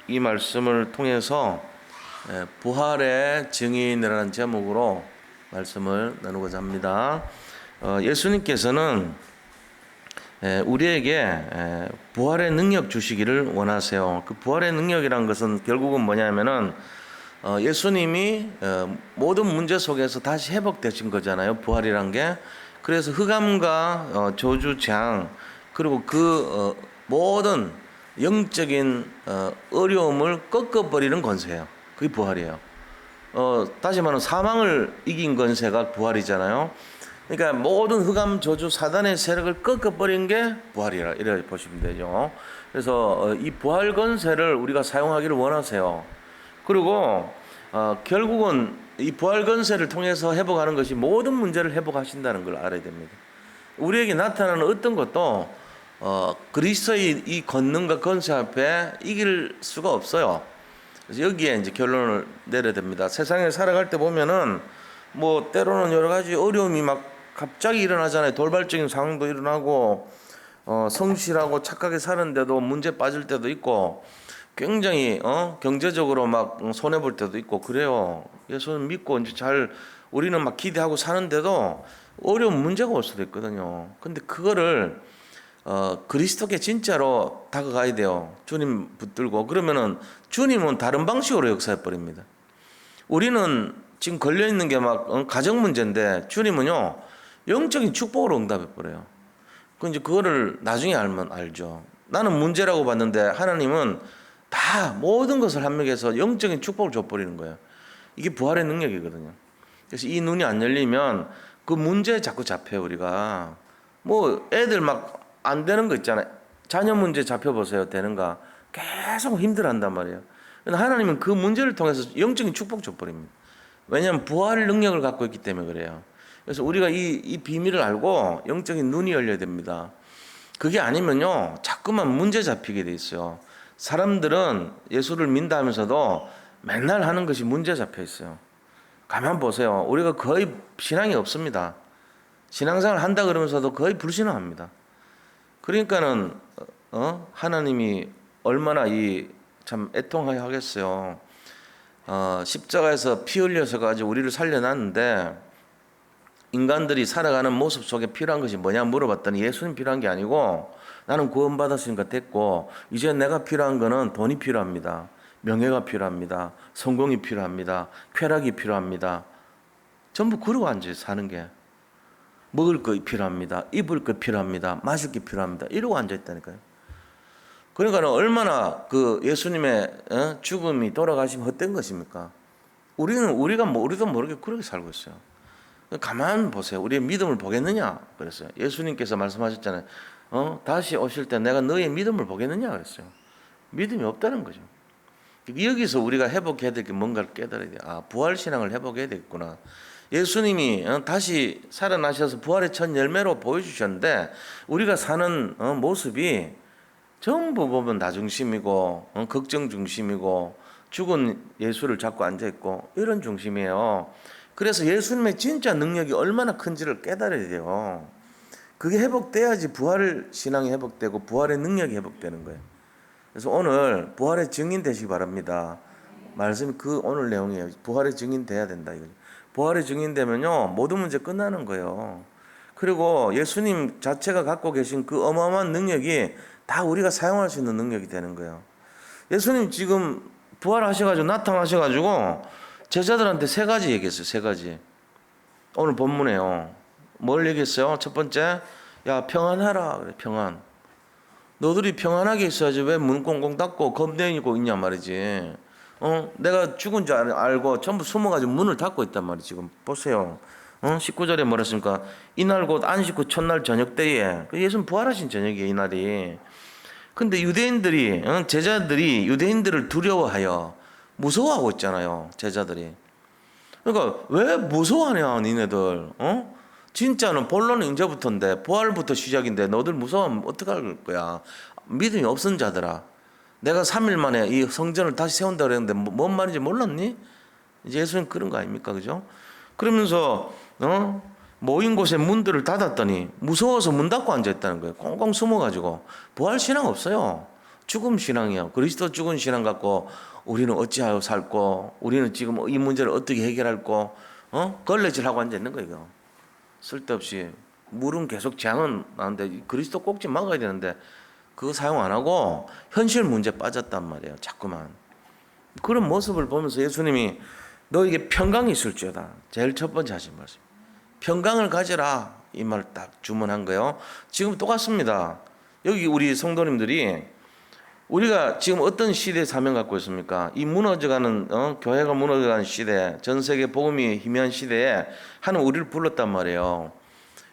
이 말씀을 통해서 부활의 증인이라는 제목으로 말씀을 나누고자 합니다. 예수님께서는 우리에게 부활의 능력 주시기를 원하세요. 그 부활의 능력이란 것은 결국은 뭐냐면은 예수님이 모든 문제 속에서 다시 회복되신 거잖아요. 부활이란 게. 그래서 흑암과 저주 재앙 그리고 그 모든 영적인 어려움을 꺾어버리는 권세예요. 그게 부활이에요. 다시 말하면 사망을 이긴 권세가 부활이잖아요. 그러니까 모든 흑암 저주 사단의 세력을 꺾어버린 게 부활이라 이렇게 보시면 되죠. 그래서 이 부활 권세를 우리가 사용하기를 원하세요. 그리고 결국은 이 부활 권세를 통해서 회복하는 것이 모든 문제를 회복하신다는 걸 알아야 됩니다. 우리에게 나타나는 어떤 것도 그리스도의 이 권능과 권세 앞에 이길 수가 없어요. 그래서 여기에 이제 결론을 내려야 됩니다. 세상에 살아갈 때 보면은 뭐 때로는 여러 가지 어려움이 막 갑자기 일어나잖아요. 돌발적인 상황도 일어나고 성실하고 착하게 사는데도 문제 빠질 때도 있고 굉장히 경제적으로 막 손해 볼 때도 있고 그래요. 예수는 믿고 이제 잘 우리는 막 기대하고 사는데도 어려운 문제가 올 수도 있거든요. 근데 그거를 그리스도께 진짜로 다가가야 돼요. 주님 붙들고. 그러면은 주님은 다른 방식으로 역사해 버립니다. 우리는 지금 걸려 있는 게 막 가정 문제인데 주님은요 영적인 축복으로 응답해 버려요. 그 이제 그거를 나중에 알면 알죠. 나는 문제라고 봤는데 하나님은 다 모든 것을 합력해서 영적인 축복을 줘버리는 거예요. 이게 부활의 능력이거든요. 그래서 이 눈이 안 열리면 그 문제에 자꾸 잡혀요. 우리가 뭐 애들 막 안 되는 거 있잖아요. 자녀 문제 잡혀보세요. 되는가 계속 힘들어한단 말이에요. 하나님은 그 문제를 통해서 영적인 축복 줘버립니다. 왜냐하면 부활 능력을 갖고 있기 때문에 그래요. 그래서 우리가 이 비밀을 알고 영적인 눈이 열려야 됩니다. 그게 아니면요 자꾸만 문제 잡히게 돼 있어요. 사람들은 예수를 믿다 하면서도 맨날 하는 것이 문제 잡혀 있어요. 가만 보세요. 우리가 거의 신앙이 없습니다. 신앙생활 한다 그러면서도 거의 불신앙합니다. 그러니까는 하나님이 얼마나 참 애통하게 하겠어요. 십자가에서 피 흘려서 가지고 우리를 살려놨는데 인간들이 살아가는 모습 속에 필요한 것이 뭐냐 물어봤더니 예수님 필요한 게 아니고 나는 구원받았으니까 됐고 이제 내가 필요한 거는 돈이 필요합니다. 명예가 필요합니다. 성공이 필요합니다. 쾌락이 필요합니다. 전부 그러고 앉아 사는 게 먹을 거 필요합니다. 입을 거 필요합니다. 마실 게 필요합니다. 이러고 앉아 있다니까요. 그러니까 얼마나 그 예수님의 죽음이 돌아가시면 헛된 것입니까? 우리도 모르게 그렇게 살고 있어요. 가만 보세요. 우리의 믿음을 보겠느냐? 그랬어요. 예수님께서 말씀하셨잖아요. 다시 오실 때 내가 너의 믿음을 보겠느냐? 그랬어요. 믿음이 없다는 거죠. 여기서 우리가 회복해야 될 게 뭔가를 깨달아야 돼요. 부활신앙을 회복해야 되겠구나. 예수님이 다시 살아나셔서 부활의 첫 열매로 보여주셨는데 우리가 사는 모습이 전부 보면 나 중심이고 걱정 중심이고 죽은 예수를 잡고 앉아있고 이런 중심이에요. 그래서 예수님의 진짜 능력이 얼마나 큰지를 깨달아야 돼요. 그게 회복돼야지 부활 신앙이 회복되고 부활의 능력이 회복되는 거예요. 그래서 오늘 부활의 증인 되시기 바랍니다. 말씀이 그 오늘 내용이에요. 부활의 증인 돼야 된다 이거죠. 부활의 증인 되면요 모든 문제 끝나는 거예요. 그리고 예수님 자체가 갖고 계신 그 어마어마한 능력이 다 우리가 사용할 수 있는 능력이 되는 거예요. 예수님 지금 부활하셔가지고 나타나셔가지고 제자들한테 세 가지 얘기했어요. 세 가지. 오늘 본문에요. 뭘 얘기했어요? 첫 번째, 야 평안하라 그래. 평안. 너들이 평안하게 있어야지 왜 문 꽁꽁 닫고 겁내고 있냐 말이지. 내가 죽은 줄 알고 전부 숨어가지고 문을 닫고 있단 말이지. 지금 보세요. 19절에 뭐라 했습니까? 이날 곧 안식 후 첫날 저녁 때에. 예수는 부활하신 저녁이에요. 이날이. 근데 유대인들이 제자들이 유대인들을 두려워하여 무서워하고 있잖아요. 제자들이. 그러니까 왜 무서워하냐 니네들. 진짜는 본론은 이제부터인데 부활부터 시작인데 너들 무서워하면 어떡할 거야. 믿음이 없은 자들아. 내가 3일 만에 이 성전을 다시 세운다 그랬는데 뭔 말인지 몰랐니? 이제 예수님 그런 거 아닙니까? 그죠? 그러면서 모인 곳에 문들을 닫았더니 무서워서 문 닫고 앉아있다는 거예요. 꽁꽁 숨어가지고. 부활신앙 없어요. 죽음 신앙이요. 그리스도 죽은 신앙 갖고 우리는 어찌하여 살고, 우리는 지금 이 문제를 어떻게 해결할고, 걸레질하고 앉아 있는 거예요. 이거. 쓸데없이 물은 계속 재앙은 나는데 그리스도 꼭지 막아야 되는데 그거 사용 안 하고 현실 문제 빠졌단 말이에요. 자꾸만. 그런 모습을 보면서 예수님이 너에게 평강이 있을지어다. 제일 첫 번째 하신 말씀. 평강을 가져라. 이 말을 딱 주문한 거예요. 지금 똑같습니다. 여기 우리 성도님들이 우리가 지금 어떤 시대에 사명 갖고 있습니까? 이 무너져가는 교회가 무너져가는 시대, 전 세계 복음이 희미한 시대에 하나님 우리를 불렀단 말이에요.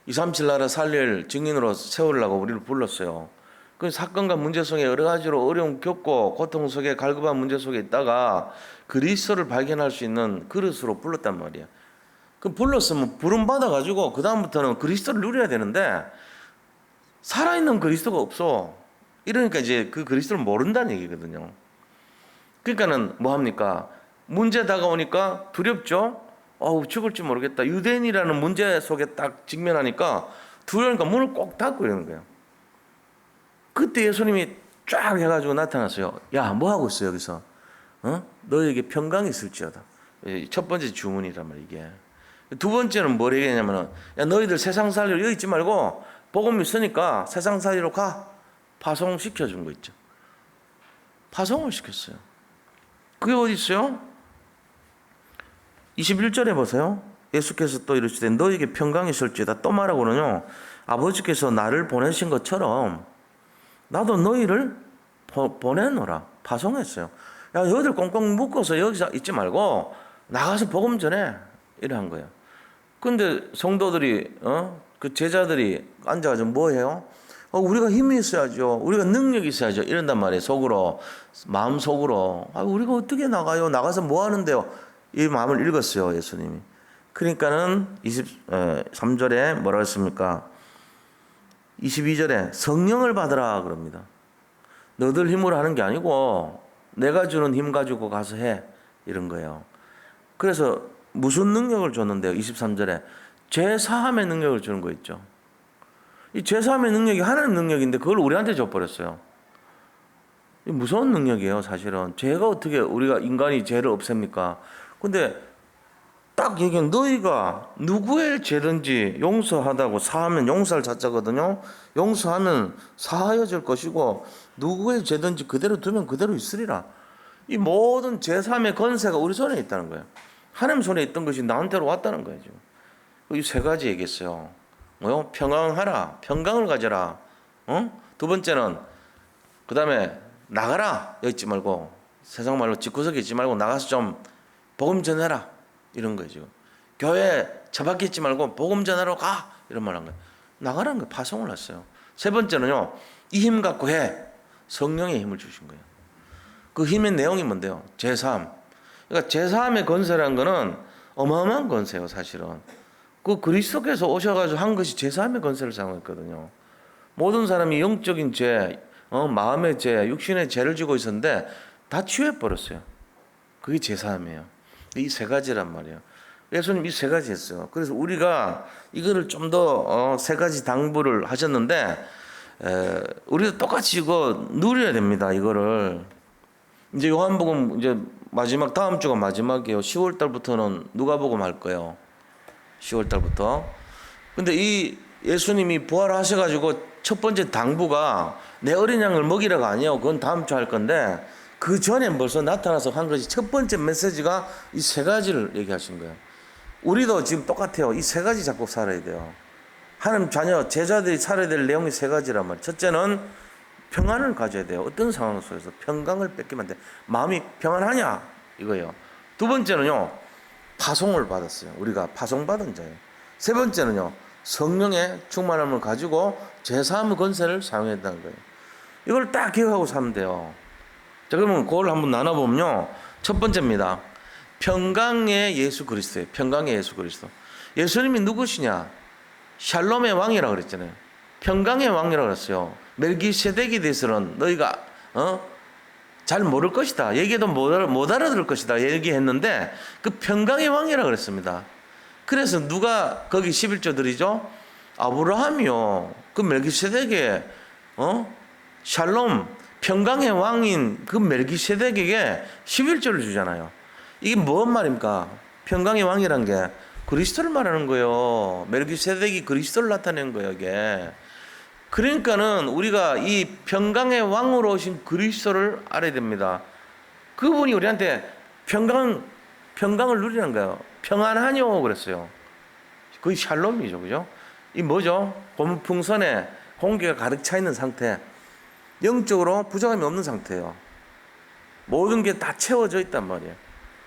237 나라 살릴 증인으로 세우려고 우리를 불렀어요. 그 사건과 문제 속에 여러 가지로 어려움 겪고 고통 속에 갈급한 문제 속에 있다가 그리스도를 발견할 수 있는 그릇으로 불렀단 말이에요. 그 불렀으면 부름 받아가지고 그 다음부터는 그리스도를 누려야 되는데 살아있는 그리스도가 없어. 이러니까 이제 그 그리스도를 모른다는 얘기거든요. 그러니까는 뭐 합니까? 문제 다가오니까 두렵죠? 죽을지 모르겠다. 유대인이라는 문제 속에 딱 직면하니까 두려우니까 문을 꼭 닫고 이러는 거예요. 그때 예수님이 쫙 해가지고 나타났어요. 야, 뭐 하고 있어 여기서? 너에게 평강이 있을지어다. 첫 번째 주문이란 말이야 이게. 두 번째는 뭘 얘기하냐면은, 야, 너희들 세상 살리러 여기 있지 말고 복음 있으니까 세상 살리러 가. 파송 시켜준 거 있죠. 파송을 시켰어요. 그게 어디 있어요? 21절에 보세요. 예수께서 또 이르시되 너에게 평강이 있을지어다. 또 말하고는요, 아버지께서 나를 보내신 것처럼 나도 너희를 보내노라. 파송했어요. 야, 너희들 꽁꽁 묶어서 여기서 있지 말고 나가서 복음 전해. 이래 한 거예요. 근데 성도들이, 그 제자들이 앉아가지고 뭐 해요? 우리가 힘이 있어야죠. 우리가 능력이 있어야죠. 이런단 말이에요. 속으로, 마음속으로. 우리가 어떻게 나가요? 나가서 뭐 하는데요? 이 마음을 읽었어요. 예수님이. 그러니까는 23절에 뭐라 했습니까? 22절에 성령을 받으라 그럽니다. 너들 힘으로 하는 게 아니고 내가 주는 힘 가지고 가서 해. 이런 거예요. 그래서 무슨 능력을 줬는데요? 23절에 죄사함의 능력을 주는 거 있죠. 이 죄사함의 능력이 하나님 능력인데 그걸 우리한테 줘버렸어요. 무서운 능력이에요. 사실은 죄가 어떻게 우리가 인간이 죄를 없앱니까? 근데 딱 얘기한 너희가 누구의 죄든지 용서하다고 사하면 용서할 자자거든요. 용서하면 사하여질 것이고 누구의 죄든지 그대로 두면 그대로 있으리라. 이 모든 죄사함의 권세가 우리 손에 있다는 거예요. 하나님 손에 있던 것이 나한테로 왔다는 거예요. 이 세 가지 얘기했어요. 뭐요? 평강하라. 평강을 가져라. 두 번째는 그 다음에 나가라. 여기 있지 말고 세상 말로 집구석에 있지 말고 나가서 좀 복음 전해라. 이런 거예요. 지금 교회 처박혀 있지 말고 복음 전하러 가. 이런 말 한 거예요. 나가라는 거 파송을 했어요. 세 번째는요. 이 힘 갖고 해. 성령의 힘을 주신 거예요. 그 힘의 내용이 뭔데요? 제사함. 그러니까 제사함의 권세라는 거는 어마어마한 권세예요. 사실은. 그 그리스도께서 오셔가지고 한 것이 제사함의 권세를 사용했거든요. 모든 사람이 영적인 죄, 마음의 죄, 육신의 죄를 지고 있었는데 다 치유해버렸어요. 그게 제사함이에요. 이 세 가지란 말이에요. 예수님 이 세 가지 했어요. 그래서 우리가 이거를 좀 더 세 가지 당부를 하셨는데 우리도 똑같이 이거 누려야 됩니다. 이거를 이제 요한복음 이제 마지막 다음 주가 마지막이에요. 10월 달부터는 누가복음 할 거예요. 10월 달부터. 근데 이 예수님이 부활하셔가지고 첫 번째 당부가 내 어린 양을 먹이라가 아니에요. 그건 다음 주 할 건데 그 전에 벌써 나타나서 한 것이 첫 번째 메시지가 이 세 가지를 얘기하신 거예요. 우리도 지금 똑같아요. 이 세 가지 잡고 살아야 돼요. 하나님 자녀 제자들이 살아야 될 내용이 세 가지란 말이에요. 첫째는 평안을 가져야 돼요. 어떤 상황 속에서 평강을 뺏기면 안 돼. 마음이 평안하냐 이거예요. 두 번째는요. 파송을 받았어요. 우리가 파송받은 자예요. 세 번째는요. 성령의 충만함을 가지고 제사함의 권세를 사용해야 된다는 거예요. 이걸 딱 기억하고 살면 돼요. 자, 그러면 그걸 한번 나눠보면요. 첫 번째입니다. 평강의 예수 그리스도예요. 평강의 예수 그리스도. 예수님이 누구시냐? 샬롬의 왕이라고 그랬잖아요. 평강의 왕이라고 그랬어요. 멜기세덱에 대해서는 너희가 잘 모를 것이다. 얘기해도 못 알아들을 것이다. 얘기했는데 그 평강의 왕이라고 그랬습니다. 그래서 누가 거기 11조 드리죠? 아브라함이요. 그 멜기세덱의 샬롬 평강의 왕인 그 멜기세덱에게 11조를 주잖아요. 이게 뭔 말입니까? 평강의 왕이란 게 그리스도를 말하는 거예요. 멜기세덱이 그리스도를 나타낸 거예요, 이게. 그러니까는 우리가 이 평강의 왕으로 오신 그리스도를 알아야 됩니다. 그분이 우리한테 평강을 누리는 거예요. 평안하뇨 그랬어요. 거의 샬롬이죠, 그죠? 이 뭐죠? 고무풍선에 공기가 가득 차 있는 상태. 영적으로 부족함이 없는 상태예요. 모든 게 다 채워져 있단 말이에요.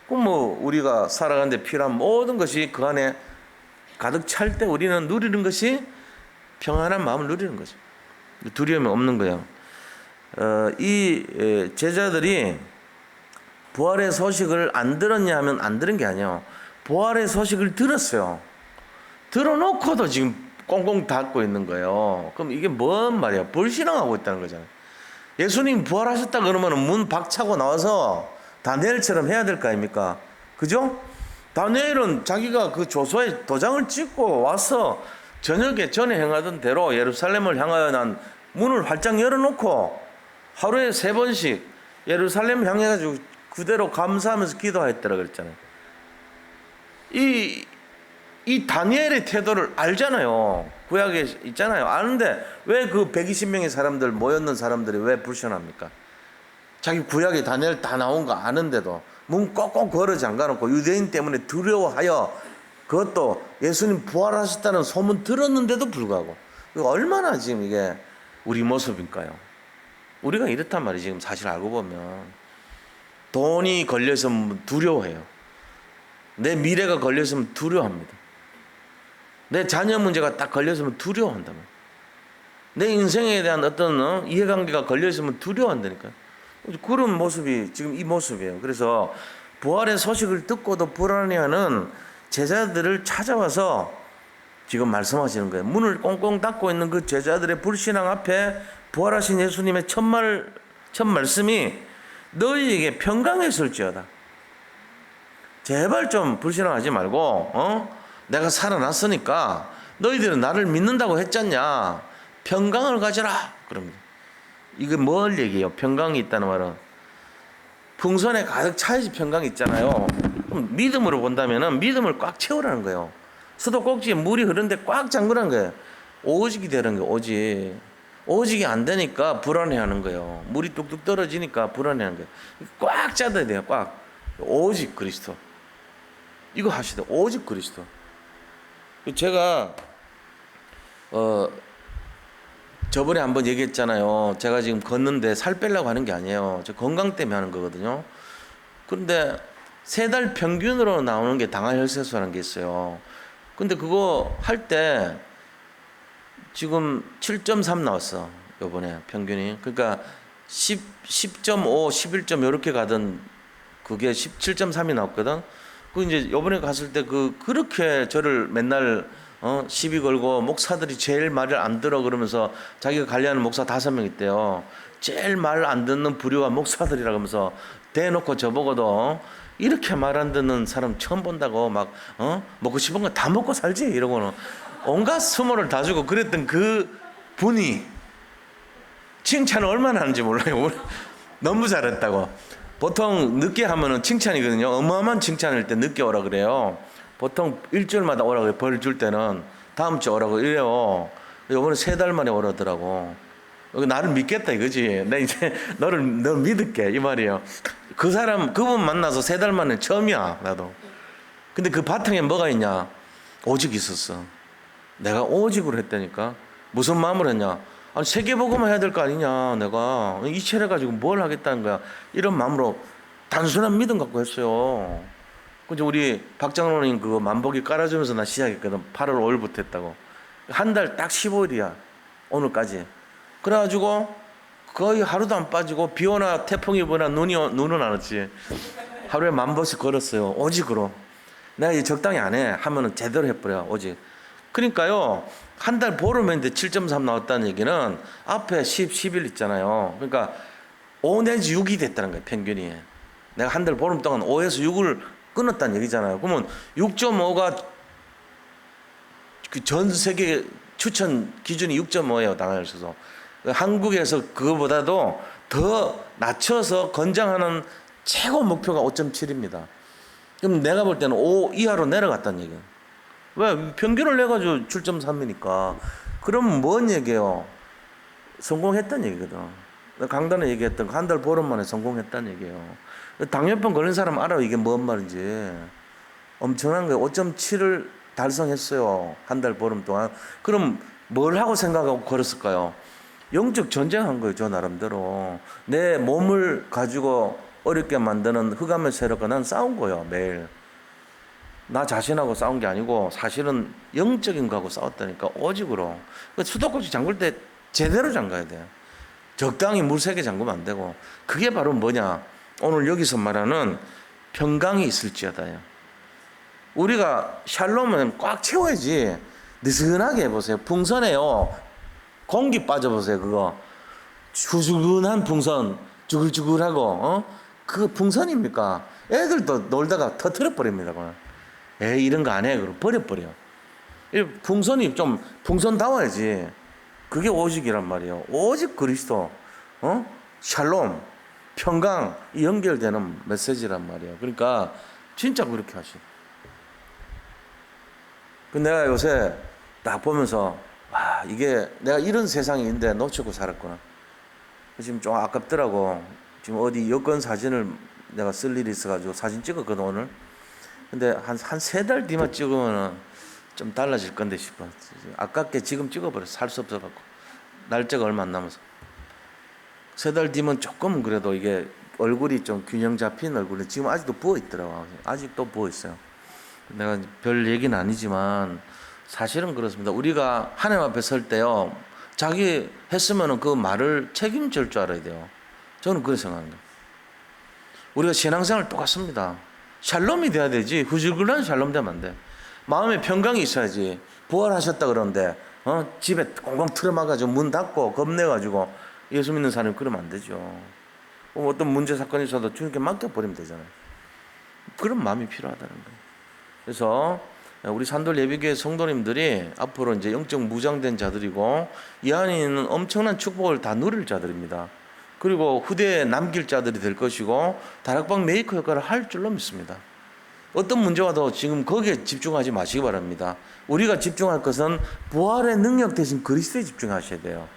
그럼 뭐 우리가 살아가는데 필요한 모든 것이 그 안에 가득 찰 때 우리는 누리는 것이 평안한 마음을 누리는 거죠. 두려움이 없는 거예요. 이 제자들이 부활의 소식을 안 들었냐 하면 안 들은 게 아니에요. 부활의 소식을 들었어요. 들어놓고도 지금 꽁꽁 닫고 있는 거예요. 그럼 이게 뭔 말이야? 불신앙하고 있다는 거잖아요. 예수님 부활하셨다 그러면 문 박차고 나와서 다니엘처럼 해야 될 거 아닙니까? 그죠? 다니엘은 자기가 그 조서에 도장을 찍고 와서 저녁에 전에 행하던 대로 예루살렘을 향하여 난 문을 활짝 열어놓고 하루에 3번씩 예루살렘을 향해가지고 그대로 감사하면서 기도했더라 그랬잖아요. 이 다니엘의 태도를 알잖아요. 구약에 있잖아요. 아는데 왜 그 120명의 사람들 모였는 사람들이 왜 불편합니까? 자기 구약에 다니엘 다 나온 거 아는데도 문 꼭꼭 걸어 잠가놓고 유대인 때문에 두려워하여 그것도 예수님 부활하셨다는 소문 들었는데도 불구하고 얼마나 지금 이게 우리 모습일까요? 우리가 이렇단 말이에요. 지금 사실 알고 보면 돈이 걸려있으면 두려워해요. 내 미래가 걸려있으면 두려워합니다. 내 자녀 문제가 딱 걸려있으면 두려워한다. 내 인생에 대한 어떤 이해관계가 걸려있으면 두려워한다니까요. 그런 모습이 지금 이 모습이에요. 그래서 부활의 소식을 듣고도 불안해하는 제자들을 찾아와서 지금 말씀하시는 거예요. 문을 꽁꽁 닫고 있는 그 제자들의 불신앙 앞에 부활하신 예수님의 첫 말씀이 너희에게 평강했을지어다. 제발 좀 불신앙하지 말고 내가 살아났으니까 너희들은 나를 믿는다고 했잖냐. 평강을 가져라. 그럽니다. 이게 뭘 얘기해요? 평강이 있다는 말은 풍선에 가득 차야지 평강이 있잖아요. 그럼 믿음으로 본다면은 믿음을 꽉 채우라는 거예요. 수도꼭지에 물이 흐르는데 꽉 잠그라는 거예요. 오직이 되는 거예요. 오직이 안 되니까 불안해하는 거예요. 물이 뚝뚝 떨어지니까 불안해하는 거예요. 꽉 짜둬야 돼요. 꽉. 오직 그리스도. 이거 하시다. 오직 그리스도. 제가 저번에 한번 얘기했잖아요. 제가 지금 걷는데 살 빼려고 하는 게 아니에요. 저 건강 때문에 하는 거거든요. 그런데 3달 평균으로 나오는 게 당화혈색소라는 게 있어요. 근데 그거 할 때 지금 7.3 나왔어. 요번에 평균이. 그러니까 10.5, 11점 이렇게 가던 그게 17.3이 나왔거든. 그 이제 요번에 갔을 때 그렇게 저를 맨날 시비 걸고 목사들이 제일 말을 안 들어 그러면서 자기가 관리하는 목사 5명 있대요. 제일 말 안 듣는 부류가 목사들이라 그러면서 대놓고 저보고도 이렇게 말 안 듣는 사람 처음 본다고 막 먹고 싶은 거 다 먹고 살지 이러고는 온갖 수모를 다 주고 그랬던 그 분이 칭찬을 얼마나 하는지 몰라요. 너무 잘했다고. 보통 늦게 하면은 칭찬이거든요. 어마어마한 칭찬일 때 늦게 오라 그래요. 보통 일주일마다 오라고 해요. 벌 줄 때는 다음 주에 오라고 이래요. 이번에 3달 만에 오라더라고. 나를 믿겠다 이거지. 나 이제 널 믿을게 이 말이에요. 그분 만나서 3달 만에 처음이야 나도. 근데 그 바탕에 뭐가 있냐? 오직 있었어. 내가 오직으로 했다니까. 무슨 마음으로 했냐? 아니 세계복음만 해야 될 거 아니냐. 내가 이체를 가지고 뭘 하겠다는 거야. 이런 마음으로 단순한 믿음 갖고 했어요. 그죠? 우리 박장로님 그거 만보기 깔아주면서 나 시작했거든. 8월 5일부터 했다고. 한 달 딱 15일이야. 오늘까지. 그래가지고 거의 하루도 안 빠지고 비 오나 태풍이 오나 눈은 안 왔지. 하루에 10,000보씩 걸었어요. 오직으로. 내가 이제 적당히 안 해. 하면은 제대로 해버려. 오직. 그러니까요. 한 달 보름인데 7.3 나왔다는 얘기는 앞에 10일 있잖아요. 그러니까 5 내지 6이 됐다는 거예요. 평균이. 내가 한 달 보름 동안 5에서 6을 끊었다는 얘기잖아요. 그러면 6.5가 그 전 세계 추천 기준이 6.5예요. 당화혈색소. 한국에서 그거보다도 더 낮춰서 권장하는 최고 목표가 5.7입니다. 그럼 내가 볼 때는 5 이하로 내려갔다는 얘기예요. 왜? 평균을 내가지고 7.3이니까. 그럼 뭔 얘기예요? 성공했다는 얘기거든. 강단에 얘기했던 한 달 보름 만에 성공했다는 얘기예요. 당뇨병 걸린 사람 알아요. 이게 뭔 말인지. 엄청난 거예요. 5.7을 달성했어요. 한 달 보름 동안. 그럼 뭘 하고 생각하고 걸었을까요? 영적 전쟁한 거예요. 저 나름대로. 내 몸을 가지고 어렵게 만드는 흑암의 세력과 난 싸운 거예요. 매일. 나 자신하고 싸운 게 아니고 사실은 영적인 거하고 싸웠다니까. 오직으로. 수도꼭지 잠글 때 제대로 잠가야 돼. 적당히 물 3개 잠그면 안 되고. 그게 바로 뭐냐. 오늘 여기서 말하는 평강이 있을지어다요. 우리가 샬롬은 꽉 채워야지. 느슨하게 해보세요. 풍선에요. 공기 빠져보세요. 그거 후줄근한 풍선, 주글주글하고 그 풍선입니까? 애들도 놀다가 터트려 버립니다. 에이 이런 거 안 해. 그럼 버려버려. 풍선이 좀 풍선다워야지. 그게 오직이란 말이에요. 오직 그리스도, 샬롬, 평강 연결되는 메시지란 말이에요. 그러니까 진짜 그렇게 하시. 내가 요새 딱 보면서 와 이게 내가 이런 세상인데 놓치고 살았구나. 지금 좀 아깝더라고. 지금 어디 여권 사진을 내가 쓸 일이 있어가지고 사진 찍었거든 오늘. 근데 한 3달 뒤만 찍으면은 좀 달라질 건데 싶어. 아깝게 지금 찍어버려. 살 수 없어갖고. 날짜가 얼마 안 남아서. 3달 뒤면 조금 그래도 이게 얼굴이 좀 균형 잡힌 얼굴이 지금 아직도 부어 있더라고. 아직도 부어 있어요. 내가 별 얘기는 아니지만 사실은 그렇습니다. 우리가 하나님 앞에 설 때요. 자기 했으면은 그 말을 책임질 줄 알아야 돼요. 저는 그렇게 생각합니다. 우리가 신앙생활 똑같습니다. 샬롬이 돼야 되지. 후줄근한 샬롬 되면 안 돼. 마음에 평강이 있어야지. 부활하셨다 그러는데 집에 꽁꽁 틀어막아가지고 문 닫고 겁내가지고 예수 믿는 사람이 그러면 안 되죠. 어떤 문제 사건이 있어도 주님께 맡겨버리면 되잖아요. 그런 마음이 필요하다는 거예요. 그래서 우리 산돌 예비교회 성도님들이 앞으로 이제 영적 무장된 자들이고 이 안에 있는 엄청난 축복을 다 누릴 자들입니다. 그리고 후대에 남길 자들이 될 것이고 다락방 메이커 역할을 할 줄로 믿습니다. 어떤 문제가 더 지금 거기에 집중하지 마시기 바랍니다. 우리가 집중할 것은 부활의 능력 대신 그리스도에 집중하셔야 돼요.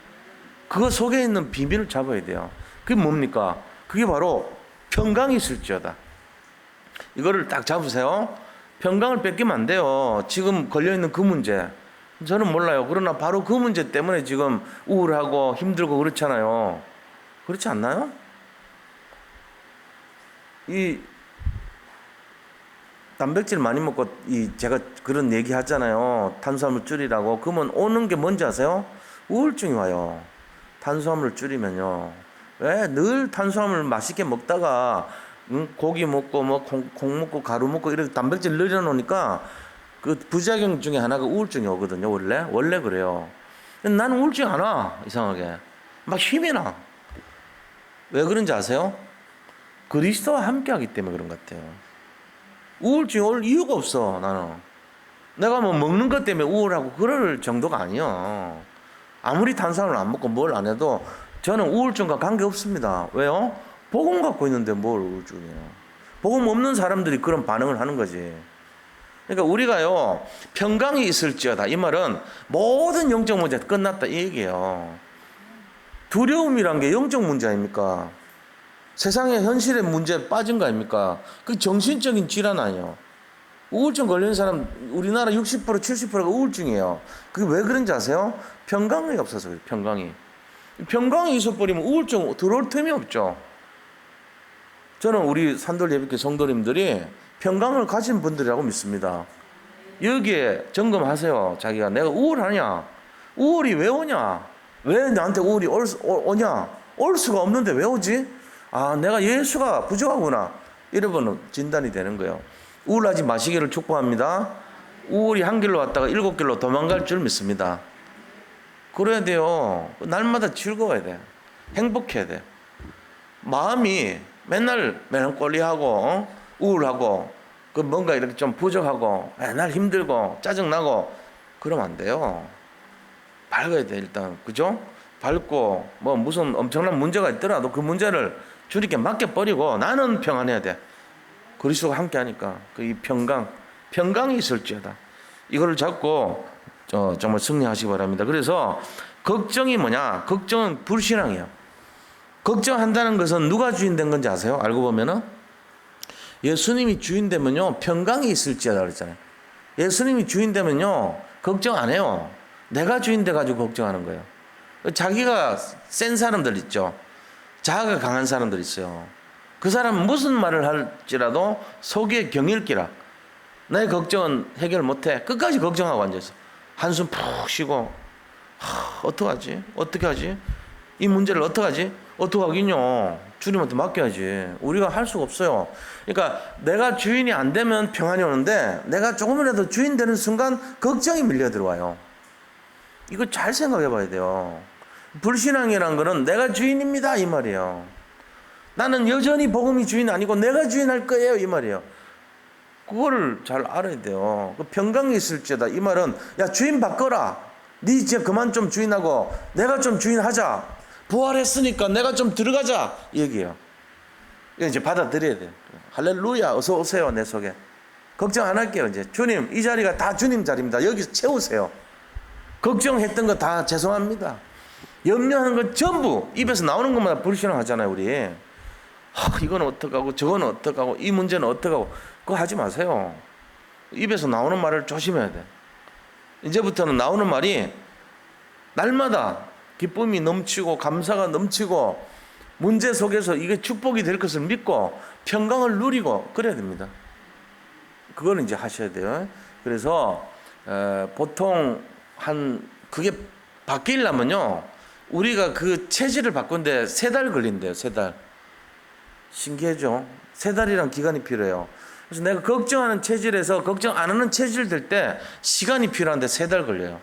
그거 속에 있는 비밀을 잡아야 돼요. 그게 뭡니까? 그게 바로 평강이 있을지어다. 이거를 딱 잡으세요. 평강을 뺏기면 안 돼요. 지금 걸려있는 그 문제. 저는 몰라요. 그러나 바로 그 문제 때문에 지금 우울하고 힘들고 그렇잖아요. 그렇지 않나요? 이 단백질 많이 먹고 제가 그런 얘기 하잖아요. 탄수화물 줄이라고. 그러면 오는 게 뭔지 아세요? 우울증이 와요. 탄수화물을 줄이면요. 왜? 늘 탄수화물 맛있게 먹다가 고기 먹고 뭐 콩 먹고 가루 먹고 이렇게 단백질 늘려놓으니까 그 부작용 중에 하나가 우울증이 오거든요. 원래 그래요. 나는 우울증 안 와. 이상하게 막 힘이 나. 왜 그런지 아세요? 그리스도와 함께하기 때문에 그런 것 같아요. 우울증이 올 이유가 없어. 나는 내가 뭐 먹는 것 때문에 우울하고 그럴 정도가 아니야. 아무리 탄수화물 안 먹고 뭘 안 해도 저는 우울증과 관계 없습니다. 왜요? 복음 갖고 있는데 뭘 우울증이에요. 복음 없는 사람들이 그런 반응을 하는 거지. 그러니까 우리가요 평강이 있을지어다. 이 말은 모든 영적 문제 끝났다 이 얘기예요. 두려움이란 게 영적 문제 아닙니까? 세상의 현실의 문제에 빠진 거 아닙니까? 그 정신적인 질환 아니에요. 우울증 걸리는 사람 우리나라 60% 70%가 우울증이에요. 그게 왜 그런지 아세요? 평강이 없어서 그래요. 평강이 있어버리면 우울증 들어올 틈이 없죠. 저는 우리 산돌 예비교회 성도님들이 평강을 가진 분들이라고 믿습니다. 여기에 점검하세요. 자기가 내가 우울하냐? 우울이 왜 오냐? 왜 나한테 우울이 오냐? 올 수가 없는데 왜 오지? 아, 내가 예수가 부족하구나. 이러면 진단이 되는 거예요. 우울하지 마시기를 축복합니다. 우울이 한 길로 왔다가 7길로 도망갈 줄 믿습니다. 그래야 돼요. 날마다 즐거워야 돼. 행복해야 돼. 마음이 맨날 멜랑콜리하고 우울하고 그 뭔가 이렇게 좀 부족하고 맨날 힘들고 짜증나고 그러면 안 돼요. 밝아야 돼 일단. 그죠? 밟고 뭐 무슨 엄청난 문제가 있더라도 그 문제를 주님께 맡겨버리고 나는 평안해야 돼. 그리스도가 함께하니까 그 이 평강이 있을지어다. 이거를 잡고 정말 승리하시기 바랍니다. 그래서 걱정이 뭐냐? 걱정은 불신앙이에요. 걱정한다는 것은 누가 주인 된 건지 아세요? 알고 보면은 예수님이 주인 되면요 평강이 있을지어다 그랬잖아요. 예수님이 주인 되면요 걱정 안 해요. 내가 주인 돼가지고 걱정하는 거예요. 자기가 센 사람들 있죠. 자아가 강한 사람들 있어요. 그 사람은 무슨 말을 할지라도 속에 경일기라. 나의 걱정은 해결 못해. 끝까지 걱정하고 앉아있어. 한숨 푹 쉬고 어떡하지? 어떻게 하지? 이 문제를 어떡하지? 어떡하긴요. 주님한테 맡겨야지. 우리가 할 수가 없어요. 그러니까 내가 주인이 안 되면 평안이 오는데 내가 조금이라도 주인 되는 순간 걱정이 밀려 들어와요. 이거 잘 생각해 봐야 돼요. 불신앙이란 거는 내가 주인입니다 이 말이에요. 나는 여전히 복음이 주인 아니고 내가 주인할 거예요 이 말이에요. 그거를 잘 알아야 돼요. 평강이 있을지어다 이 말은 야 주인 바꿔라. 네 이제 그만 좀 주인하고 내가 좀 주인하자. 부활했으니까 내가 좀 들어가자 이 얘기예요. 이거 이제 받아들여야 돼요. 할렐루야 어서 오세요 내 속에. 걱정 안 할게요. 이제 주님 이 자리가 다 주님 자리입니다. 여기서 채우세요. 걱정했던 거 다 죄송합니다. 염려하는 건 전부 입에서 나오는 것마다 불신앙하잖아요 우리. 이건 어떡하고 저건 어떡하고 이 문제는 어떡하고 그거 하지 마세요. 입에서 나오는 말을 조심해야 돼. 이제부터는 나오는 말이 날마다 기쁨이 넘치고 감사가 넘치고 문제 속에서 이게 축복이 될 것을 믿고 평강을 누리고 그래야 됩니다. 그거는 이제 하셔야 돼요. 그래서 보통 그게 바뀌려면요 우리가 그 체질을 바꾼데 3달 걸린대요. 3달. 신기하죠? 3달이란 기간이 필요해요. 그래서 내가 걱정하는 체질에서 걱정 안 하는 체질 될 때 시간이 필요한데 3달 걸려요.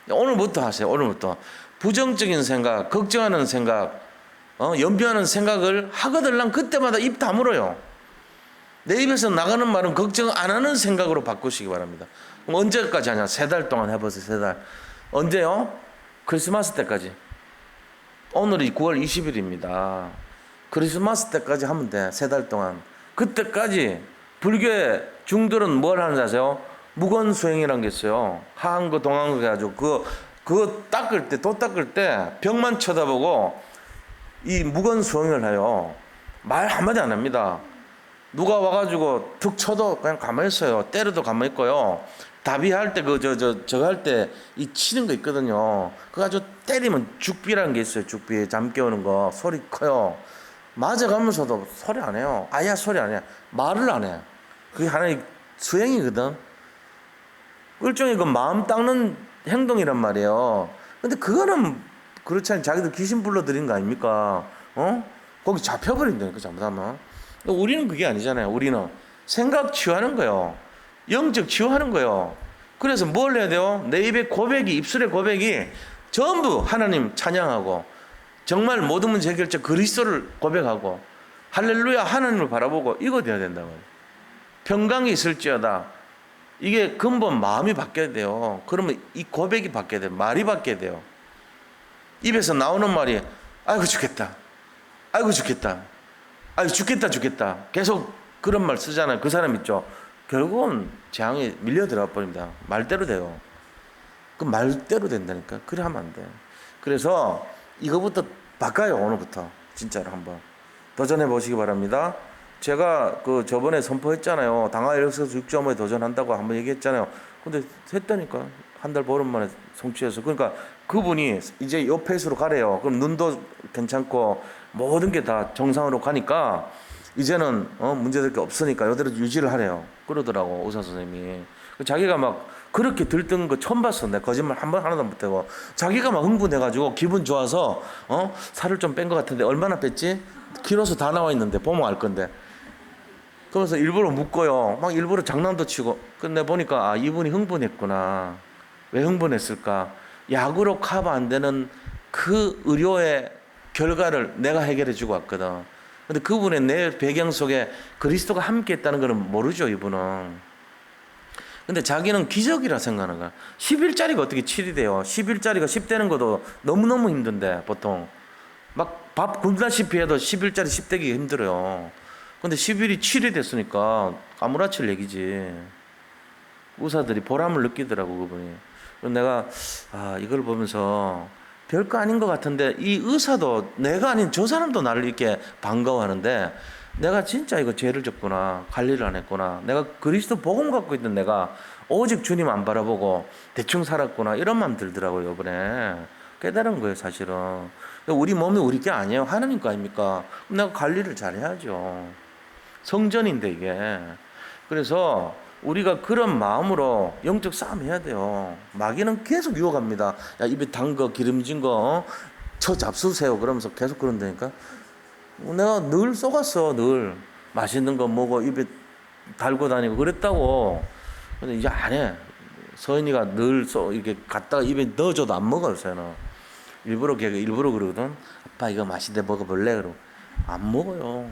오늘부터 하세요. 오늘부터 부정적인 생각, 걱정하는 생각, 연비하는 생각을 하거들랑 그때마다 입 다물어요. 내 입에서 나가는 말은 걱정 안 하는 생각으로 바꾸시기 바랍니다. 그럼 언제까지 하냐? 3달 동안 해보세요. 3달. 언제요? 크리스마스 때까지. 오늘이 9월 20일입니다. 크리스마스 때까지 하면 돼. 3달 동안. 그때까지 불교의 중들은 뭘 하는지 아세요? 무건수행이라는 게 있어요. 하한 거 동한 거 해가지고 그거 닦을 때, 도 닦을 때 벽만 쳐다보고 이 무건수행을 해요. 말 한마디 안 합니다. 누가 와가지고 툭 쳐도 그냥 가만히 있어요. 때려도 가만히 있고요. 다비할 때 저거 할 때 이 치는 거 있거든요. 그거 가지고 때리면 죽비라는 게 있어요. 죽비 잠 깨우는 거 소리 커요. 맞아가면서도 소리 안 해요. 아야 소리 안 해. 말을 안 해. 그게 하나의 수행이거든. 일종의 그 마음 닦는 행동이란 말이에요. 근데 그거는 그렇지 않아요. 자기들 귀신 불러들인 거 아닙니까? 거기 잡혀버린다니까 잘못하면. 우리는 그게 아니잖아요. 우리는 생각 치유하는 거예요. 영적 치유하는 거예요. 그래서 뭘 해야 돼요? 내 입에 고백이, 입술의 고백이 전부 하나님 찬양하고 정말 모든 문제 해결자 그리스도를 고백하고 할렐루야 하나님을 바라보고 이거 돼야 된다고. 평강이 있을지어다. 이게 근본 마음이 바뀌어야 돼요. 그러면 이 고백이 바뀌어야 돼요. 말이 바뀌어야 돼요. 입에서 나오는 말이 아이고 죽겠다. 아이고 죽겠다. 아이고 죽겠다. 계속 그런 말 쓰잖아요. 그 사람 있죠. 결국은 재앙에 밀려 들어가 버립니다. 말대로 돼요. 그 말대로 된다니까. 그래 하면 안 돼. 그래서 이거부터 바꿔요. 오늘부터 진짜로 한번 도전해 보시기 바랍니다. 제가 그 저번에 선포했잖아요. 당화혈액소 6.5에 도전한다고 한번 얘기했잖아요. 근데 했다니까. 한 달 보름 만에 성취해서. 그러니까 그분이 이제 요 페이스로 가래요. 그럼 눈도 괜찮고 모든 게 다 정상으로 가니까 이제는 문제될 게 없으니까 이대로 유지를 하래요. 그러더라고 의사 선생님이. 자기가 막 그렇게 들뜬 거 처음 봤어. 내가 거짓말 한 번 하나도 못하고 자기가 막 흥분해가지고 기분 좋아서 살을 좀 뺀 것 같은데 얼마나 뺐지? 키로수 다 나와 있는데 보면 알 건데. 그래서 일부러 묻고요. 막 일부러 장난도 치고. 근데 보니까 이분이 흥분했구나. 왜 흥분했을까? 약으로 커버 안 되는 그 의료의 결과를 내가 해결해 주고 왔거든. 근데 그분의 내 배경 속에 그리스도가 함께 했다는 거는 모르죠, 이분은. 근데 자기는 기적이라 생각하는 거야. 10일짜리가 어떻게 7이 돼요? 10일짜리가 10 되는 것도 너무너무 힘든데, 보통. 막 밥 굶다시피 해도 10일짜리 10 되기 힘들어요. 근데 10일이 7이 됐으니까 아무렇칠 얘기지. 의사들이 보람을 느끼더라고, 그분이. 그래서 내가, 이걸 보면서 별거 아닌 것 같은데, 이 의사도 내가 아닌 저 사람도 나를 이렇게 반가워하는데, 내가 진짜 이거 죄를 졌구나, 관리를 안 했구나, 내가 그리스도 복음 갖고 있던 내가 오직 주님 안 바라보고 대충 살았구나, 이런 마음 들더라고요. 이번에 깨달은 거예요, 사실은. 우리 몸이 우리 게 아니에요. 하나님 거 아닙니까? 내가 관리를 잘 해야죠. 성전인데 이게. 그래서 우리가 그런 마음으로 영적 싸움 해야 돼요. 마귀는 계속 유혹합니다. 야, 입에 단 거, 기름진 거, 저 잡수세요. 그러면서 계속 그런다니까. 내가 늘 쏘갔어, 늘. 맛있는 거 먹어, 입에 달고 다니고 그랬다고. 근데 이제 안 해. 서인이가 늘 이렇게 갖다가 입에 넣어줘도 안 먹어, 요새는. 일부러 그러거든. 아빠 이거 맛있는데 먹어볼래? 그러고. 안 먹어요.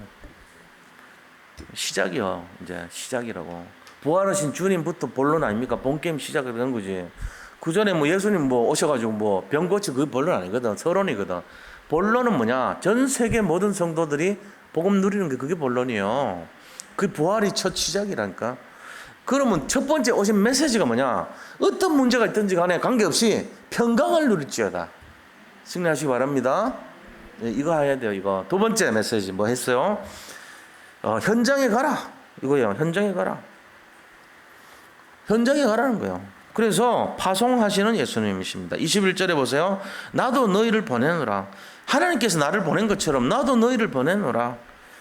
시작이요. 이제 시작이라고. 부활하신 주님부터 본론 아닙니까? 본게임 시작이 되는 거지. 그 전에 뭐 예수님 뭐 오셔가지고 뭐 병 고치 그게 본론 아니거든. 서론이거든. 본론은 뭐냐? 전 세계 모든 성도들이 복음 누리는 게 그게 본론이에요. 그 부활이 첫 시작이라니까. 그러면 첫 번째 오신 메시지가 뭐냐? 어떤 문제가 있든지 간에 관계없이 평강을 누릴지어다. 승리하시기 바랍니다. 이거 해야 돼요. 이거. 두 번째 메시지 뭐 했어요? 현장에 가라. 이거예요. 현장에 가라. 현장에 가라는 거예요. 그래서 파송하시는 예수님이십니다. 21절에 보세요. 나도 너희를 보내노라. 하나님께서 나를 보낸 것처럼 나도 너희를 보내노라.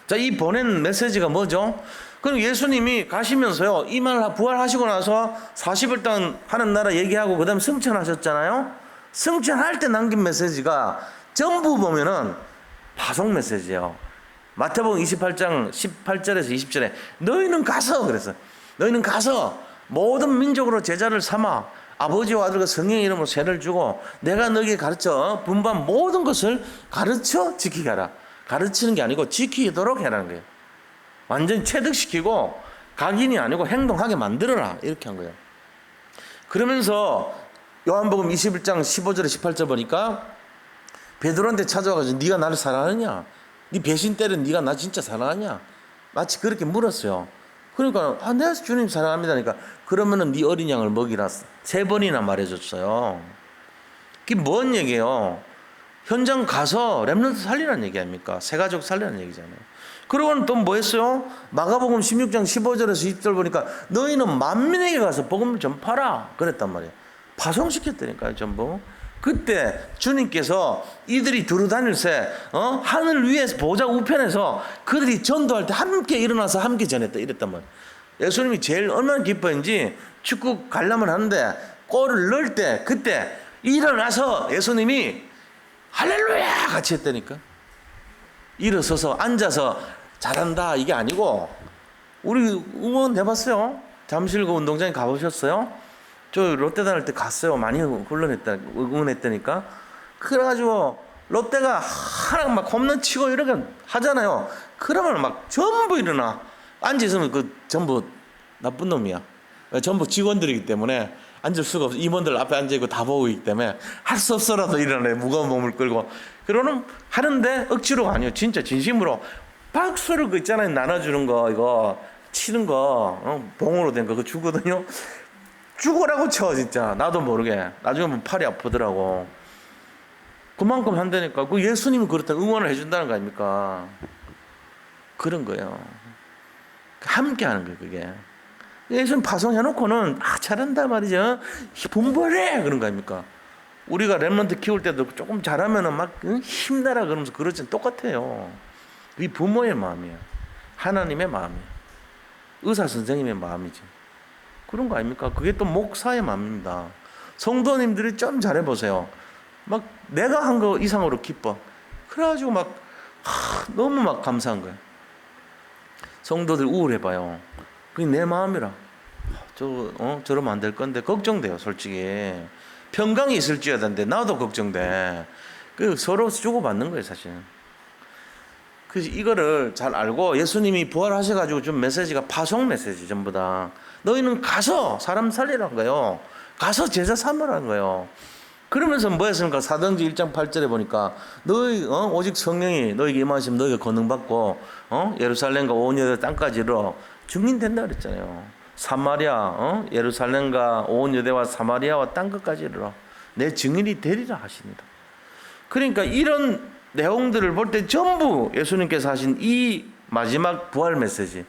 자, 이 보낸 메시지가 뭐죠? 그럼 예수님이 가시면서요, 이 말 부활하시고 나서 40일 동안 하는 나라 얘기하고 그 다음에 승천하셨잖아요. 승천할 때 남긴 메시지가 전부 보면은 파송 메시지예요. 마태복음 28장 18절에서 20절에 너희는 가서 그랬어. 너희는 가서 모든 민족으로 제자를 삼아 아버지와 아들과 성령의 이름으로 세를 주고 내가 너희에게 가르쳐 분반 모든 것을 가르쳐 지키게 하라. 가르치는 게 아니고 지키도록 해라는 거예요. 완전히 체득시키고 각인이 아니고 행동하게 만들어라. 이렇게 한 거예요. 그러면서 요한복음 21장 15절에 18절 보니까 베드로한테 찾아와가지고 네가 나를 사랑하느냐? 네 배신 때는 네가 나 진짜 사랑하냐? 마치 그렇게 물었어요. 그러니까 내가 주님 사랑합니다. 그러니까 그러면은 네 어린 양을 먹이라 3번이나 말해줬어요. 그게 뭔 얘기예요? 현장 가서 렘넌트 살리라는 얘기 아닙니까? 새 가족 살리라는 얘기잖아요. 그러고는 또 뭐 했어요? 마가복음 16장 15절에서 20절 보니까 너희는 만민에게 가서 복음을 전파라 그랬단 말이에요. 파송시켰다니까요, 전부. 그때 주님께서 이들이 두루 다닐 새 하늘 위에서 보좌 우편에서 그들이 전도할 때 함께 일어나서 함께 전했다 이랬단 말이에요. 예수님이 제일 얼마나 기뻐했는지 축구 관람을 하는데 골을 넣을 때 그때 일어나서 예수님이 할렐루야 같이 했다니까. 일어서서 앉아서 잘한다 이게 아니고, 우리 응원 해봤어요? 잠실 그 운동장에 가보셨어요? 저 롯데 다닐 때 갔어요. 많이 응원했다니까. 그래가지고 롯데가 하나 막 홈런 치고 이렇게 하잖아요. 그러면 막 전부 일어나. 앉아있으면 그 전부 나쁜 놈이야. 전부 직원들이기 때문에 앉을 수가 없어. 임원들 앞에 앉아있고 다 보고 있기 때문에 할 수 없어라도 일어나요. 무거운 몸을 끌고. 그러는 하는데 억지로가 아니에요. 진짜 진심으로 박수를 그 있잖아요. 나눠주는 거 이거 치는 거 봉으로 된 거 그거 주거든요. 죽으라고 쳐 진짜. 나도 모르게 나중에 보면 팔이 아프더라고. 그만큼 한다니까. 그 예수님이 그렇다 응원을 해준다는 거 아닙니까? 그런 거예요. 함께 하는 거예요 그게. 예수님 파송해놓고는 잘한다 말이죠. 분발해 그런 거 아닙니까? 우리가 렘넌트 키울 때도 조금 잘하면은 막 힘내라 그러면서 그러지 똑같아요. 이 부모의 마음이에요. 하나님의 마음이에요. 의사 선생님의 마음이죠. 그런 거 아닙니까? 그게 또 목사의 마음입니다. 성도님들이 좀 잘해보세요. 막 내가 한 거 이상으로 기뻐. 그래가지고 막 너무 막 감사한 거예요. 성도들 우울해봐요. 그게 내 마음이라. 저러면 안 될 건데 걱정돼요 솔직히. 평강이 있을지어다인데 나도 걱정돼. 그 서로 주고받는 거예요 사실은. 그래서 이거를 잘 알고 예수님이 부활하셔가지고 준 메시지가 파송 메시지 전부 다. 너희는 가서 사람 살리라는 거예요. 가서 제자 삼으라는 거예요. 그러면서 뭐 했습니까? 사도행전 1장 8절에 보니까 너희 오직 성령이 너희에게 임하시면 너희가 권능받고 예루살렘과 온 유대 땅까지 이르러 증인 된다 그랬잖아요. 사마리아 예루살렘과 온 유대와 사마리아와 땅 끝까지 이르러 내 증인이 되리라 하시니라. 그러니까 이런 내용들을 볼 때 전부 예수님께서 하신 이 마지막 부활 메시지,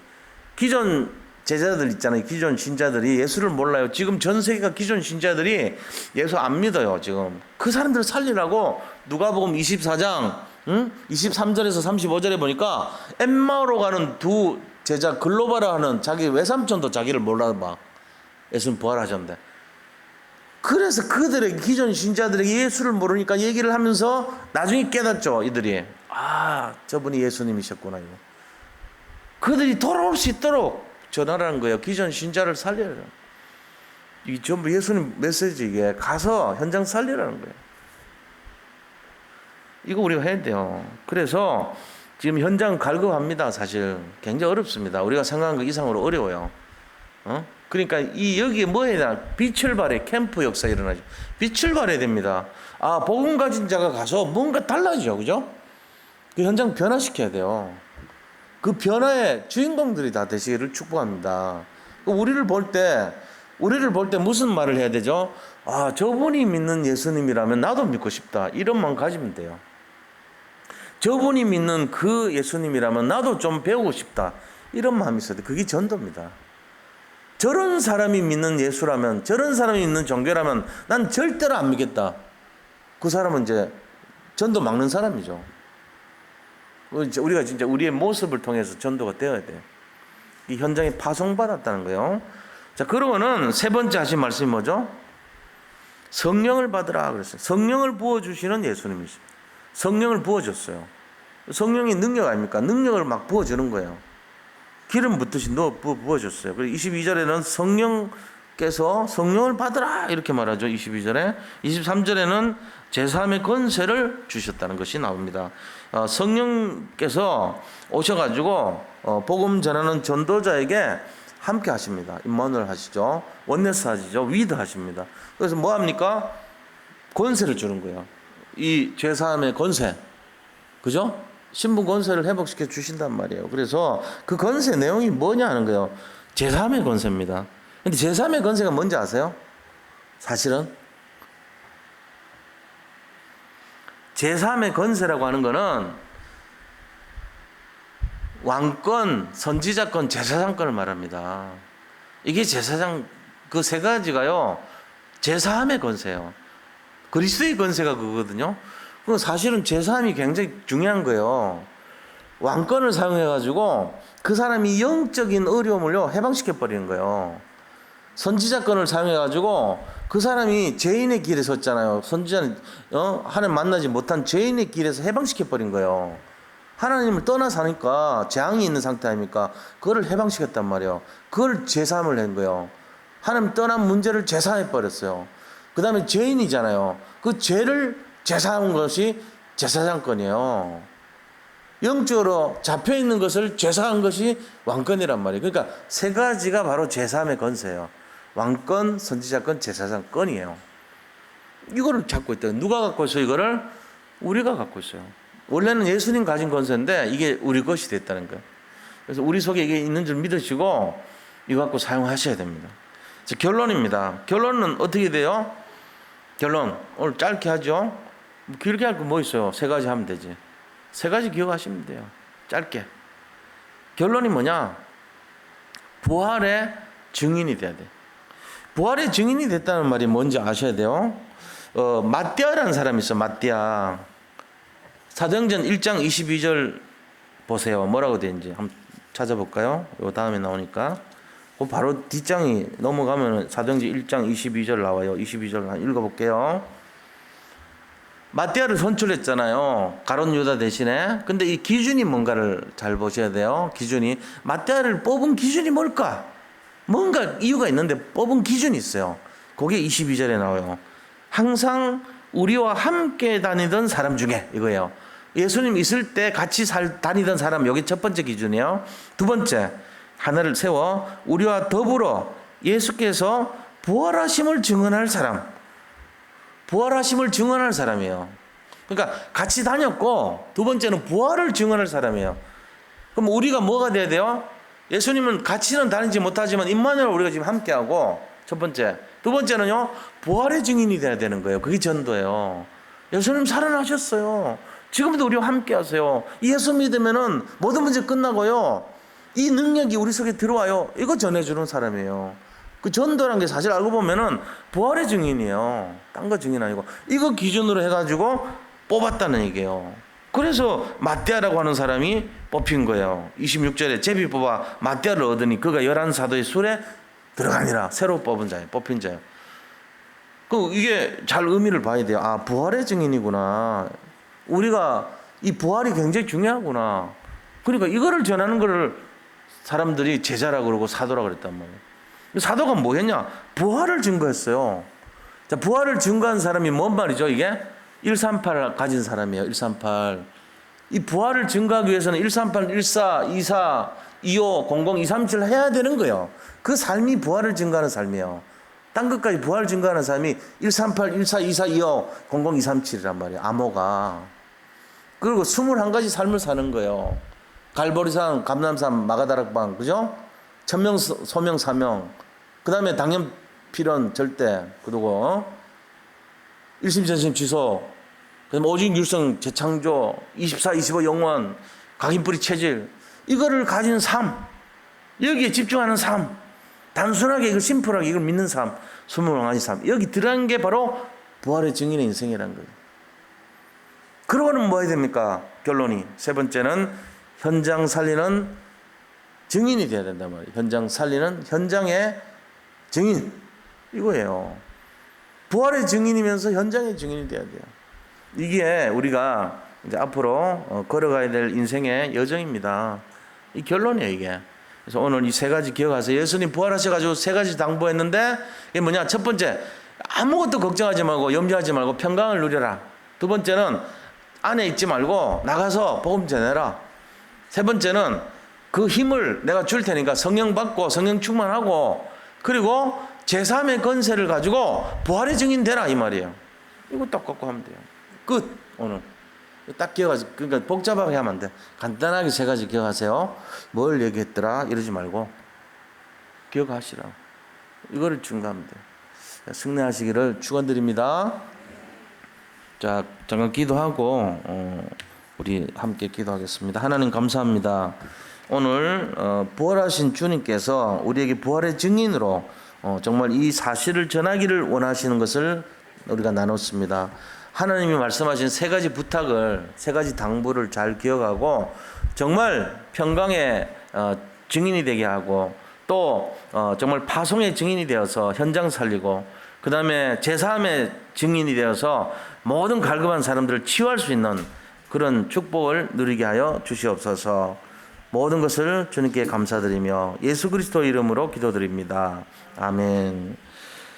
기존 제자들 있잖아요. 기존 신자들이 예수를 몰라요. 지금 전 세계가 기존 신자들이 예수 안 믿어요. 지금 그 사람들을 살리라고 누가복음 24장 23절에서 35절에 보니까 엠마오로 가는 두 제자 글로바라 하는 자기 외삼촌도 자기를 몰라봐. 예수님 부활하셨는데. 그래서 그들의 기존 신자들에게 예수를 모르니까 얘기를 하면서 나중에 깨닫죠. 이들이 저분이 예수님이셨구나. 이거. 그들이 돌아올 수 있도록 전하라는 거예요. 기존 신자를 살려라. 이게 전부 예수님 메시지. 이게 가서 현장 살리라는 거예요. 이거 우리가 해야 돼요. 그래서 지금 현장 갈급합니다. 사실 굉장히 어렵습니다. 우리가 생각한 것 이상으로 어려워요. 그러니까 여기에 뭐 해야 되나? 빛을 발해. 캠프 역사 일어나죠. 빛을 발해야 됩니다. 복음 가진 자가 가서 뭔가 달라지죠. 그죠? 그 현장 변화시켜야 돼요. 그 변화의 주인공들이 다 되시기를 축복합니다. 우리를 볼 때 무슨 말을 해야 되죠? 저분이 믿는 예수님이라면 나도 믿고 싶다. 이런 마음 가지면 돼요. 저분이 믿는 그 예수님이라면 나도 좀 배우고 싶다. 이런 마음이 있어야 돼. 그게 전도입니다. 저런 사람이 믿는 예수라면, 저런 사람이 믿는 종교라면 난 절대로 안 믿겠다. 그 사람은 이제 전도 막는 사람이죠. 우리가 진짜 우리의 모습을 통해서 전도가 되어야 돼요. 이 현장에 파송받았다는 거예요. 자, 그러고는 세 번째 하신 말씀이 뭐죠? 성령을 받으라 그랬어요. 성령을 부어주시는 예수님이십니다. 성령을 부어줬어요. 성령이 능력 아닙니까? 능력을 막 부어주는 거예요. 기름 붓듯이 부어줬어요. 그리고 22절에는 성령께서 성령을 받으라 이렇게 말하죠. 22절에. 23절에는 제3의 권세를 주셨다는 것이 나옵니다. 성령께서 오셔가지고 복음 전하는 전도자에게 함께 하십니다. 임마누엘 하시죠. 원네스 하시죠. 위드 하십니다. 그래서 뭐 합니까? 권세를 주는 거예요. 이 제3의 권세. 그죠? 신분 권세를 회복시켜 주신단 말이에요. 그래서 그 권세 내용이 뭐냐 하는 거예요. 제3의 권세입니다. 근데 제3의 권세가 뭔지 아세요? 사실은 제3의 권세라고 하는 거는 왕권, 선지자권, 제사장권을 말합니다. 이게 제사장 그 세 가지가요. 제3의 권세예요. 그리스도의 권세가 그거거든요. 사실은 제3이 굉장히 중요한 거예요. 왕권을 사용해가지고 그 사람이 영적인 어려움을요 해방시켜 버리는 거예요. 선지자권을 사용해가지고 그 사람이 죄인의 길에 섰잖아요. 선지자는 하나님 만나지 못한 죄인의 길에서 해방시켜 버린 거예요. 하나님을 떠나 사니까 재앙이 있는 상태 아닙니까? 그거를 해방시켰단 말이에요. 그걸 제삼을 한 거예요. 하나님 떠난 문제를 제사해 버렸어요. 그 다음에 죄인이잖아요. 그 죄를 제사한 것이 제사장권이에요. 영적으로 잡혀있는 것을 제사한 것이 왕권이란 말이에요. 그러니까 세 가지가 바로 제3의 권세예요. 왕권, 선지자권, 제사장권이에요. 이거를 잡고 있다. 누가 갖고 있어요? 이거를? 우리가 갖고 있어요. 원래는 예수님 가진 권세인데 이게 우리 것이 됐다는 거예요. 그래서 우리 속에 이게 있는 줄 믿으시고 이거 갖고 사용하셔야 됩니다. 결론입니다. 결론은 어떻게 돼요? 결론 오늘 짧게 하죠. 길게 할 거 뭐 있어요? 세 가지 하면 되지. 세 가지 기억하시면 돼요. 짧게. 결론이 뭐냐? 부활의 증인이 돼야 돼. 부활의 증인이 됐다는 말이 뭔지 아셔야 돼요. 마띠아라는 사람이 있어. 마띠아. 사도행전 1장 22절 보세요. 뭐라고 되는지 한번 찾아볼까요? 요 다음에 나오니까. 바로 뒷장이 넘어가면 사도행전 1장 22절 나와요. 22절 한 읽어볼게요. 마띠아를 선출했잖아요. 가룟 유다 대신에. 근데 이 기준이 뭔가를 잘 보셔야 돼요. 기준이. 마띠아를 뽑은 기준이 뭘까? 뭔가 이유가 있는데 뽑은 기준이 있어요. 그게 22절에 나와요. 항상 우리와 함께 다니던 사람 중에 이거예요. 예수님 있을 때 같이 다니던 사람, 여기 첫 번째 기준이에요. 두 번째, 하나를 세워 우리와 더불어 예수께서 부활하심을 증언할 사람. 부활하심을 증언할 사람이에요. 그러니까 같이 다녔고, 두 번째는 부활을 증언할 사람이에요. 그럼 우리가 뭐가 돼야 돼요? 예수님은 같이는 다니지 못하지만 임마누엘 우리가 지금 함께하고, 첫 번째. 두 번째는요, 부활의 증인이 돼야 되는 거예요. 그게 전도예요. 예수님 살아나셨어요. 지금도 우리와 함께 하세요. 이 예수 믿으면은 모든 문제 끝나고요, 이 능력이 우리 속에 들어와요. 이거 전해주는 사람이에요. 그 전도라는 게 사실 알고 보면은 부활의 증인이에요. 딴 거 증인 아니고. 이거 기준으로 해가지고 뽑았다는 얘기예요. 그래서 마띠아라고 하는 사람이 뽑힌 거예요. 26절에 제비 뽑아 마띠아를 얻으니 그가 11사도의 술에 들어가니라. 새로 뽑은 자예요. 뽑힌 자예요. 이게 잘 의미를 봐야 돼요. 아, 부활의 증인이구나. 우리가 이 부활이 굉장히 중요하구나. 그러니까 이거를 전하는 거를 사람들이 제자라고 그러고 사도라고 그랬단 말이에요. 사도가 뭐 했냐? 부활을 증거했어요. 자, 부활을 증거한 사람이 뭔 말이죠, 이게? 138 가진 사람이에요, 138. 이 부활을 증거하기 위해서는 138, 14, 24, 25, 00, 237 해야 되는 거예요. 그 삶이 부활을 증거하는 삶이에요. 딴 것까지 부활을 증거하는 삶이 138, 14, 24, 25, 00, 237이란 말이에요. 암호가. 그리고 21가지 삶을 사는 거예요. 갈보리산, 감람산, 마가다락방, 그죠? 천명, 소명, 사명. 그 다음에 당연, 필연, 절대. 그리고 일심, 전심, 지소. 그 다음에 오직, 율성, 재창조. 24, 25, 영원. 각인뿌리, 체질. 이거를 가진 삶. 여기에 집중하는 삶. 단순하게 이걸 심플하게 이걸 믿는 삶. 21가지 삶. 여기 들어간 게 바로 부활의 증인의 인생이라는 거예요. 그러고는 뭐 해야 됩니까? 결론이. 세 번째는 현장 살리는 증인이 돼야 된단 말이에요. 현장 살리는 현장의 증인. 이거예요. 부활의 증인이면서 현장의 증인이 돼야 돼요. 이게 우리가 이제 앞으로 걸어가야 될 인생의 여정입니다. 이 결론이에요, 이게. 그래서 오늘 이 세 가지 기억하세요. 예수님 부활하셔가지고 세 가지 당부했는데, 이게 뭐냐? 첫 번째, 아무것도 걱정하지 말고 염려하지 말고 평강을 누려라. 두 번째는 안에 있지 말고 나가서 복음 전해라. 세 번째는 그 힘을 내가 줄 테니까 성령 받고 성령 충만하고, 그리고 제3의 건세를 가지고 부활의 증인 되라, 이 말이에요. 이거 딱 갖고 하면 돼요. 끝. 오늘 딱 기억하세요. 그러니까 복잡하게 하면 안 돼. 간단하게 세 가지 기억하세요. 뭘 얘기했더라 이러지 말고 기억하시라. 이거를 증가하면 돼요. 승리하시기를 축원드립니다. 자, 잠깐 기도하고 우리 함께 기도하겠습니다. 하나님 감사합니다. 오늘 부활하신 주님께서 우리에게 부활의 증인으로 정말 이 사실을 전하기를 원하시는 것을 우리가 나눴습니다. 하나님이 말씀하신 세 가지 부탁을, 세 가지 당부를 잘 기억하고 정말 평강의 증인이 되게 하고, 또 정말 파송의 증인이 되어서 현장 살리고, 그 다음에 제3의 증인이 되어서 모든 갈급한 사람들을 치유할 수 있는 그런 축복을 누리게 하여 주시옵소서. 모든 것을 주님께 감사드리며 예수 그리스도 이름으로 기도드립니다. 아멘.